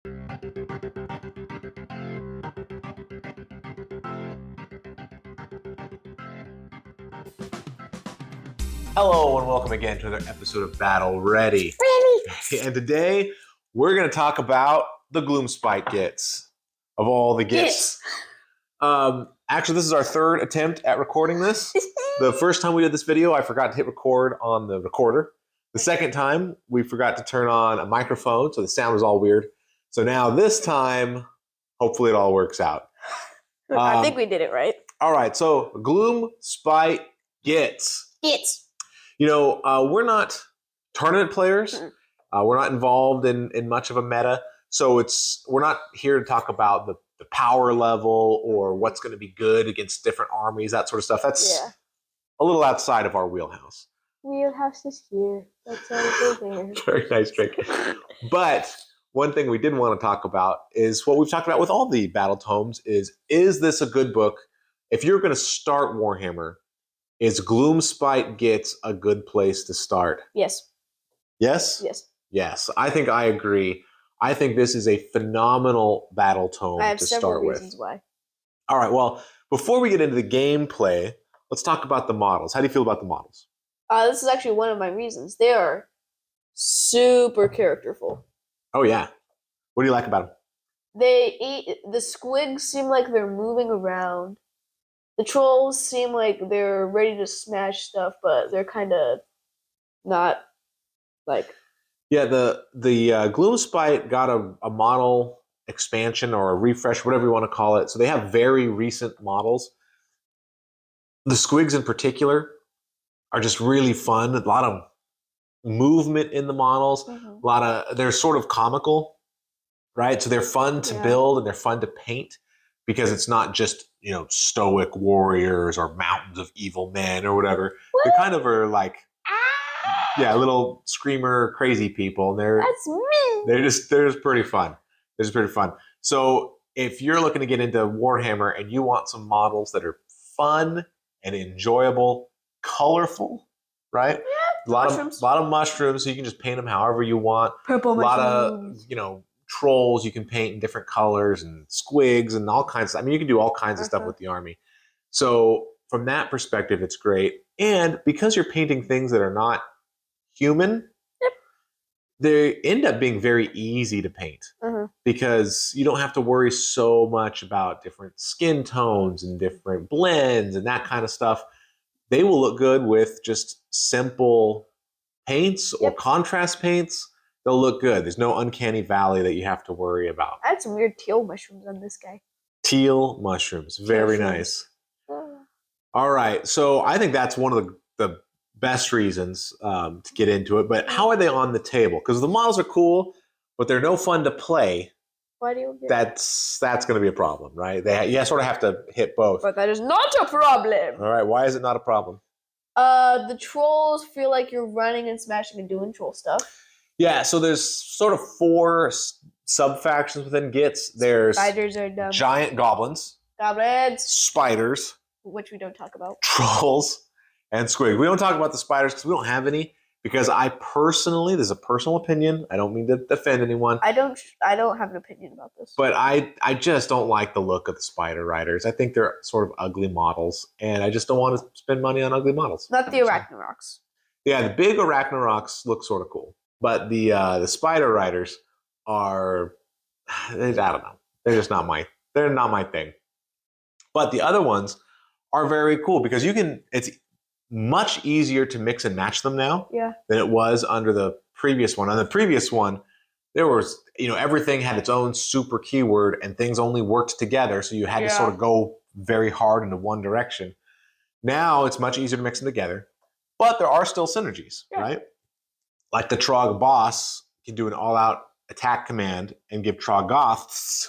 Hello and welcome again to another episode of Battle Ready. And today we're going to talk about the Gloomspite Gitz of all the Gitz. Actually, this is our third attempt at recording this. The first time we did this video, I forgot to hit record on the recorder. The second time, we forgot to turn on a microphone, so the sound was all weird. So now this time, hopefully it all works out. I think we did it right. All right, so Gloomspite Gitz. Gitz. You know, we're not tournament players. We're not involved in much of a meta. So we're not here to talk about the power level or what's going to be good against different armies, that sort of stuff. That's a little outside of our wheelhouse. Wheelhouse is here. That's all there. Very nice trick. But one thing we did want to talk about is what we've talked about with all the battle tomes is this a good book? If you're going to start Warhammer, is Gloomspite Gitz a good place to start? Yes. Yes? Yes. Yes. I think I agree. I think this is a phenomenal battle tome to start with. I have several reasons why. All right. Well, before we get into the gameplay, let's talk about the models. How do you feel about the models? This is actually one of my reasons. They are super characterful. Oh, yeah. What do you like about them? The squigs seem like they're moving around. The trolls seem like they're ready to smash stuff, but they're kind of not like... Yeah, the Gloomspite got a model expansion or a refresh, whatever you want to call it. So they have very recent models. The squigs in particular are just really fun. A lot of movement in the models. They're sort of comical, right? So they're fun to build and they're fun to paint because it's not just, you know, stoic warriors or mountains of evil men or whatever. They kind of are like, little screamer crazy people. That's me. They're just pretty fun. They're just pretty fun. So if you're looking to get into Warhammer and you want some models that are fun and enjoyable, colorful, right? Yeah, a lot of mushrooms, so you can just paint them however you want. Purple mushrooms. A lot of, trolls you can paint in different colors and squigs and all kinds of, I mean, you can do all kinds of stuff with the army. So from that perspective, it's great. And because you're painting things that are not human, they end up being very easy to paint because you don't have to worry so much about different skin tones and different blends and that kind of stuff. They will look good with just simple paints or contrast paints. They'll look good. There's no uncanny valley that you have to worry about. I had some weird teal mushrooms on this guy. Teal mushrooms. Very nice. All right. So I think that's one of the best reasons to get into it. But how are they on the table? Because the models are cool, but they're no fun to play. Why do you get That's going to be a problem, right? You sort of have to hit both. But that is not a problem. All right. Why is it not a problem? The trolls feel like you're running and smashing and doing troll stuff. Yeah, so there's sort of 4 sub-factions within Gitz. There's spiders are dumb. Giant goblins. Spiders. Which we don't talk about. Trolls. And squig. We don't talk about the spiders because we don't have any. Because I personally, this is a personal opinion. I don't mean to offend anyone. I don't have an opinion about this. But I just don't like the look of the spider riders. I think they're sort of ugly models. And I just don't want to spend money on ugly models. Not the Arachnaroks. Yeah, the big Arachnaroks look sort of cool. But the spider riders are, I don't know. They're just not my thing. But the other ones are very cool because it's much easier to mix and match them now than it was under the previous one. On the previous one, there was, everything had its own super keyword and things only worked together. So you had to sort of go very hard into one direction. Now it's much easier to mix them together, but there are still synergies, right? Like the Trog boss can do an all-out attack command and give Troggoths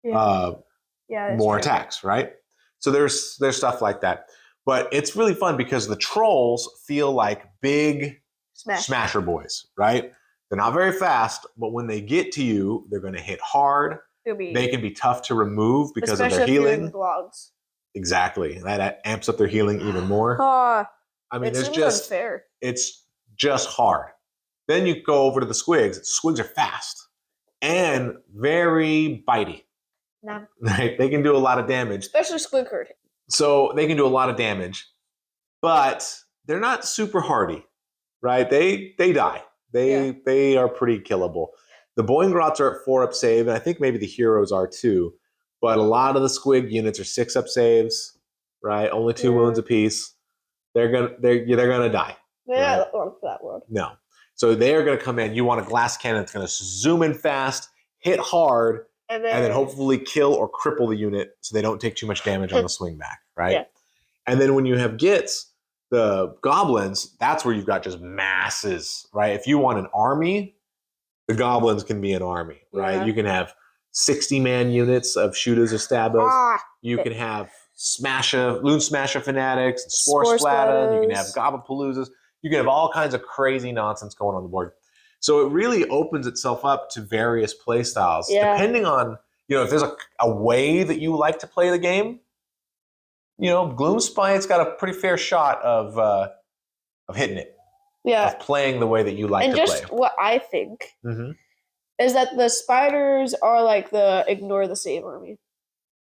more attacks, right? So there's stuff like that. But it's really fun because the trolls feel like big smasher boys, right? They're not very fast, but when they get to you, they're going to hit hard. They can be tough to remove because of their healing. Logs. Exactly. That amps up their healing even more. I mean, it's just hard. Then you go over to the squigs. Squigs are fast. and very bitey. No. Right? They can do a lot of damage. Especially squig herd. So they can do a lot of damage, but they're not super hardy, right? They die. They are pretty killable. The Boingrots are at 4-up save, and I think maybe the heroes are too. But a lot of the squig units are 6-up saves, right? Only 2 wounds apiece. They're gonna die. Yeah, right? For that world. No. So they are gonna come in. You want a glass cannon that's gonna zoom in fast, hit hard, and then hopefully kill or cripple the unit so they don't take too much damage on the swing back, right? Yeah. And then when you have Gitz, the goblins, that's where you've got just masses, right? If you want an army, the goblins can be an army, right? Yeah. You can have 60-man units of shooters or stabbers. You can have Loon Smasher fanatics, Spore Splatter. You can have Gobapaloozas. You can have all kinds of crazy nonsense going on the board. So it really opens itself up to various play styles, depending on, if there's a way that you like to play the game. Gloomspite's got a pretty fair shot of hitting it. Yeah. Of playing the way that you like to play. And just what I think is that the spiders are like the ignore the save army.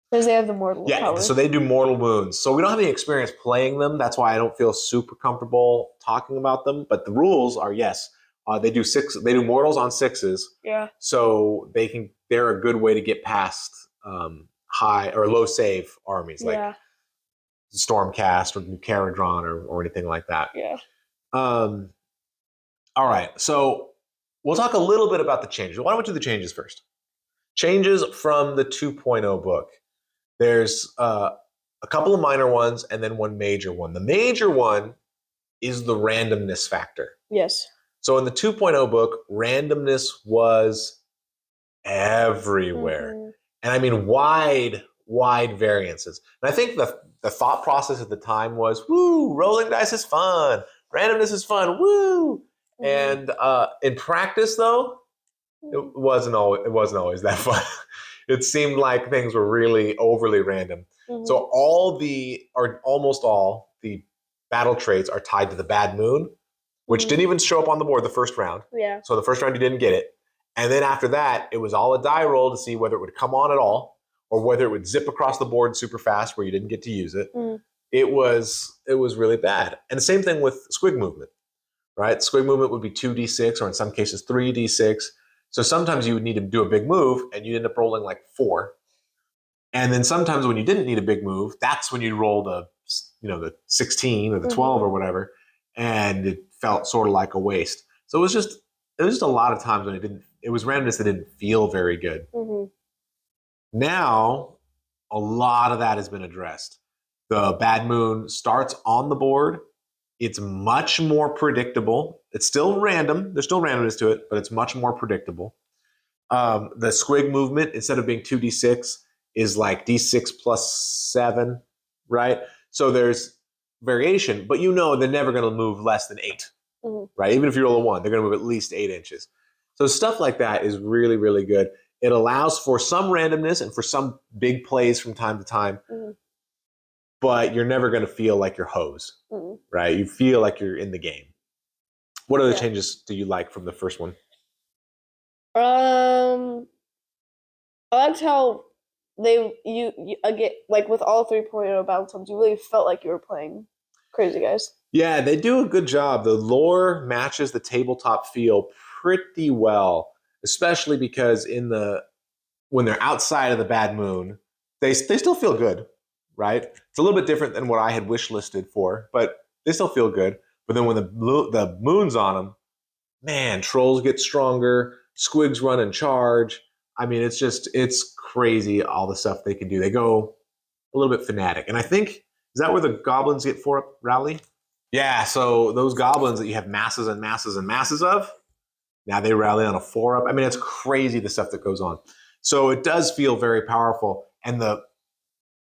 Because they have the mortal power. So they do mortal wounds. So we don't have any experience playing them. That's why I don't feel super comfortable talking about them. But the rules are, they do 6. They do mortals on 6s. Yeah. So they're a good way to get past high or low save armies like Stormcast or Caradron or anything like that. Yeah. All right. So we'll talk a little bit about the changes. Why don't we do the changes first? Changes from the 2.0 book. There's a couple of minor ones and then one major one. The major one is the randomness factor. Yes. So in the 2.0 book, randomness was everywhere. Mm-hmm. And I mean wide variances. And I think the thought process at the time was, woo, rolling dice is fun. Randomness is fun. Woo. Mm-hmm. And in practice, though, it wasn't always that fun. It seemed like things were really overly random. Mm-hmm. So almost all the battle traits are tied to the bad moon, which didn't even show up on the board the first round. Yeah. So the first round you didn't get it. And then after that, it was all a die roll to see whether it would come on at all or whether it would zip across the board super fast where you didn't get to use it. Mm. It was really bad. And the same thing with squig movement, right? Squig movement would be 2d6 or in some cases 3d6. So sometimes you would need to do a big move and you'd end up rolling like 4. And then sometimes when you didn't need a big move, that's when you roll the 16 or the 12 or whatever, and it felt sort of like a waste. So it was just a lot of times when it was randomness that didn't feel very good. Mm-hmm. Now, a lot of that has been addressed. The bad moon starts on the board. It's much more predictable. It's still random. There's still randomness to it, but it's much more predictable. The squig movement, instead of being 2d6, is like d6 plus 7, right? So there's variation, but they're never going to move less than 8, right? Even if you roll a 1, they're going to move at least 8 inches. So stuff like that is really, really good. It allows for some randomness and for some big plays from time to time. Mm-hmm. But you're never going to feel like you're hosed, right? You feel like you're in the game. What other changes do you like from the first one? I liked how you again, like with all 3.0 battletomes, you really felt like you were playing Crazy Guys. Yeah, they do a good job. The lore matches the tabletop feel pretty well, especially because when they're outside of the bad moon, they still feel good. Right? It's a little bit different than what I had wish listed for, but they still feel good. But then when the moon's on them, man, trolls get stronger, squigs run and charge. I mean, it's crazy all the stuff they can do. They go a little bit fanatic. And I think, is that where the goblins get 4-up rally? Yeah, so those goblins that you have masses and masses and masses of, now they rally on a 4-up. I mean, it's crazy the stuff that goes on. So it does feel very powerful. And the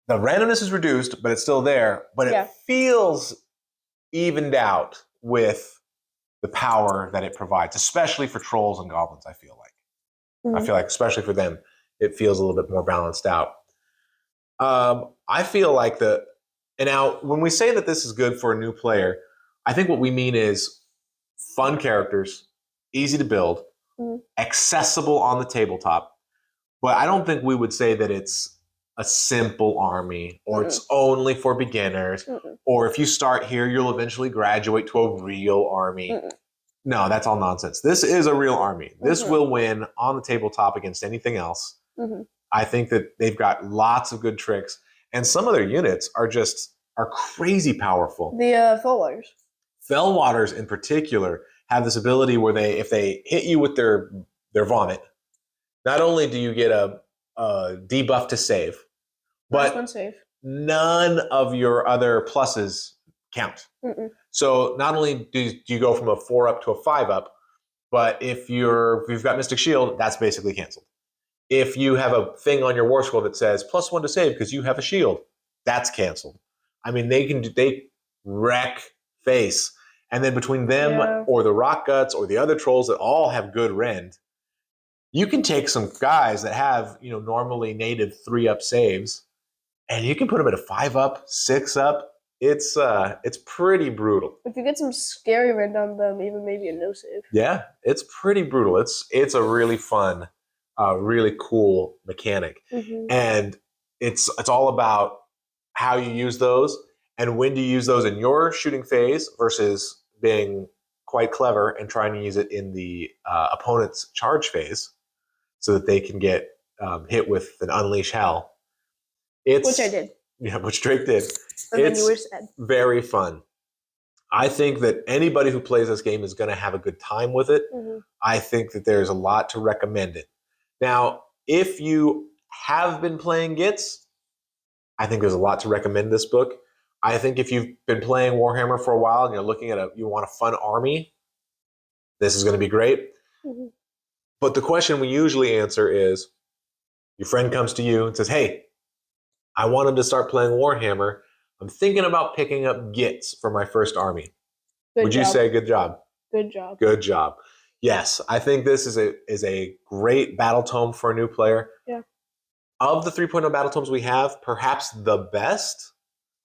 randomness is reduced, but it's still there. But it feels evened out with the power that it provides, especially for trolls and goblins, I feel like. Mm-hmm. I feel like, especially for them, it feels a little bit more balanced out. I feel like and now, when we say that this is good for a new player, I think what we mean is fun characters, easy to build, accessible on the tabletop, but I don't think we would say that it's a simple army or it's only for beginners or if you start here, you'll eventually graduate to a real army. No, that's all nonsense. This is a real army. This will win on the tabletop against anything else. I think that they've got lots of good tricks, and some of their units are crazy powerful. The Fellwaters. Fellwaters in particular have this ability where if they hit you with their vomit, not only do you get a debuff to save, but none of your other pluses count. So not only do you go from a 4 up to a 5 up, but if you've got Mystic Shield, that's basically canceled. If you have a thing on your War Scroll that says +1 to save because you have a shield, that's canceled. I mean, they wreck face. And then between them or the Rock Guts or the other trolls that all have good rend, you can take some guys that have, normally native 3-up saves, and you can put them at a 5-up, 6-up. It's pretty brutal. If you get some scary rend on them, even maybe a no save. Yeah, it's pretty brutal. It's a really fun, really cool mechanic, and it's all about how you use those and when to use those in your shooting phase versus being quite clever and trying to use it in the opponent's charge phase so that they can get hit with an Unleash Hell. Which I did. Yeah, which Drake did. And then you were sad. Very fun. I think that anybody who plays this game is going to have a good time with it. I think that there's a lot to recommend it. Now, if you have been playing Gitz, I think there's a lot to recommend this book. I think if you've been playing Warhammer for a while and you're looking at you want a fun army, this is going to be great. But the question we usually answer is, your friend comes to you and says, hey, I want him to start playing Warhammer. I'm thinking about picking up Gitz for my first army. Would you say good job? Good job. Good job. Yes, I think this is a great battle tome for a new player. Yeah. Of the 3.0 battle tomes we have, perhaps the best.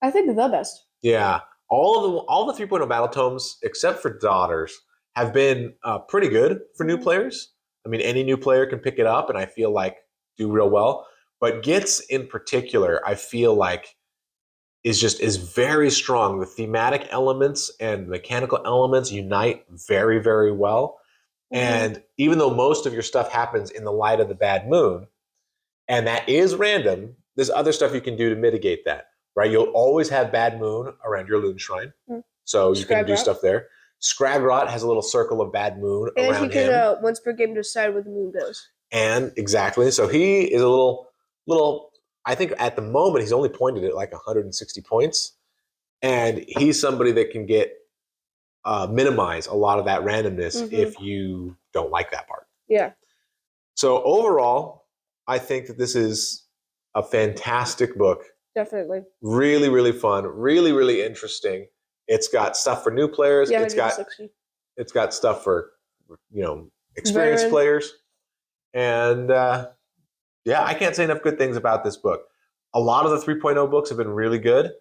I think the best. Yeah. All the 3.0 battle tomes, except for Daughters, have been pretty good for new players. I mean, any new player can pick it up and I feel like do real well. But Gitz in particular, I feel like is very strong. The thematic elements and mechanical elements unite very, very well. And even though most of your stuff happens in the light of the bad moon, and that is random, there's other stuff you can do to mitigate that, right? You'll always have bad moon around your Loon Shrine. So you can do stuff there. Scragrot has a little circle of bad moon around him. And he can, once per game, decide where the moon goes. And exactly. So he is a little, I think at the moment he's only pointed at like 160 points. And he's somebody that can minimize a lot of that randomness if you don't like that part. Yeah. So overall, I think that this is a fantastic book. Definitely. Really, really fun. Really, really interesting. It's got stuff for new players. Yeah, it's got stuff for experienced players. And yeah, I can't say enough good things about this book. A lot of the 3.0 books have been really good.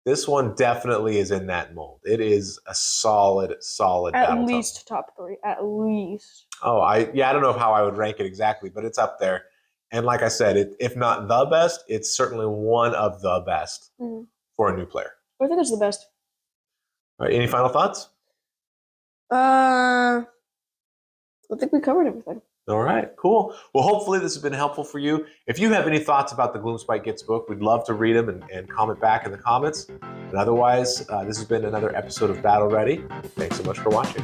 This one definitely is in that mold. It is a solid at least top 3. At least. Oh, I don't know how I would rank it exactly, but it's up there. And like I said, if not the best, it's certainly one of the best for a new player. I think it's the best. All right, any final thoughts? I think we covered everything. All right, cool. Well, hopefully this has been helpful for you. If you have any thoughts about the Gloomspite Gitz book, we'd love to read them and comment back in the comments. And otherwise, this has been another episode of Battle Ready. Thanks so much for watching.